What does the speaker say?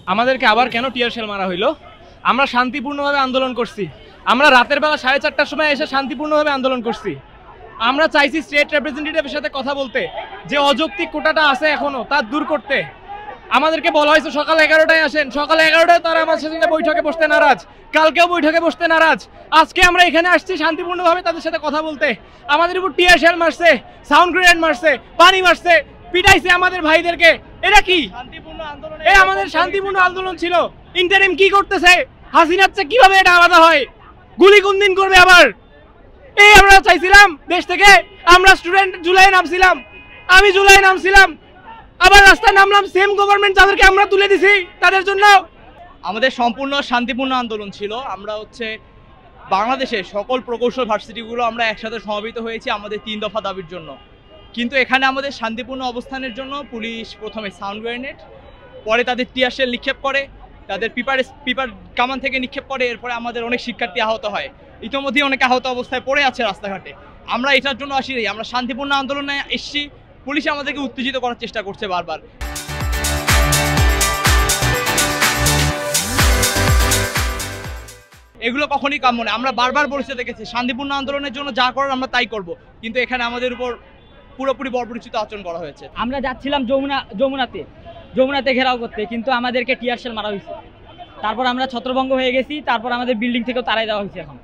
আমাদেরকে আবার কেন টিয়ার শেল মারা হইলো? আমরা শান্তিপূর্ণভাবে আন্দোলন করছি। আমরা রাতের বেলা 4:30টার সময় এসে শান্তিপূর্ণভাবে আন্দোলন করছি। আমরা চাইছি স্টেট রিপ্রেজেন্টেটিভের সাথে কথা বলতে, যে অযৌক্তিক কোটাটা আছে এখনো তা দূর করতে। আমাদেরকে বলা হয়েছে সকাল 11টায় আসেন, সকাল 11টায় তারা আমার সাথে বৈঠকে বসতে নারাজ, কালকেও বৈঠকে বসতে নারাজ। আজকে আমরা এখানে আসছি শান্তিপূর্ণভাবে তাদের সাথে কথা বলতে। আমাদের উপর টিয়ার শেল মারছে, সাউন্ড গ্রেনেড মারছে, পানি মারছে, পিটাইছে আমাদের ভাইদেরকে। এটা কি শান্তিপূর্ণ আন্দোলন? এই আমাদের শান্তিপূর্ণ আন্দোলন ছিল। ইন্টারিম কি করতেছে? হাসিনার চেয়ে কিভাবে এটা আলাদা হয়? গুলি কোন দিন করবে আবার? এই আমরা চাইছিলাম দেশ থেকে। আমরা স্টুডেন্ট জুলাই নামছিলাম, আমি জুলাই নামছিলাম, আবার রাস্তায় নামলাম সেম গভর্নমেন্ট যাদেরকে আমরা তুলে দিছি তাদের জন্য। আমাদের সম্পূর্ণ শান্তিপূর্ণ আন্দোলন ছিল। আমরা বাংলাদেশের সকল প্রকৌশল ভার্সিটিগুলো আমরা একসাথে সমবেত হয়েছি আমাদের 3 দফা দাবির জন্য। কিন্তু এখানে আমাদের শান্তিপূর্ণ অবস্থানের জন্য পুলিশ প্রথমে সাউন্ড গ্রেনেড, পরে তাদের টিয়ার শেল নিক্ষেপ করে, তাদের পিপার কামান থেকে নিক্ষেপ করে। এরপরে আমাদের অনেক শিক্ষার্থী আহত হয়, ইতিমধ্যেই অনেক আহত অবস্থায় পড়ে আছে রাস্তাঘাটে। আমরা এটার জন্য আসি, আমরা শান্তিপূর্ণ আন্দোলনে এসেছি। পুলিশ আমাদেরকে উত্তেজিত করার চেষ্টা করছে বারবার। এগুলো কখনই কাম্য নয়। আমরা বারবার বলতে দেখেছি শান্তিপূর্ণ আন্দোলনের জন্য যা করার আমরা তাই করব, কিন্তু এখানে আমাদের উপর পুরোপুরি বর্বরোচিত আচরণ করা হয়েছে। আমরা যাচ্ছিলাম যমুনাতে ঘেরাও করতে, কিন্তু আমাদেরকে টিয়ার শেল মারা হয়েছে। তারপর আমরা ছত্রভঙ্গ হয়ে গেছি, তারপর আমাদের বিল্ডিং থেকেও তাড়াই দেওয়া হয়েছে এখন।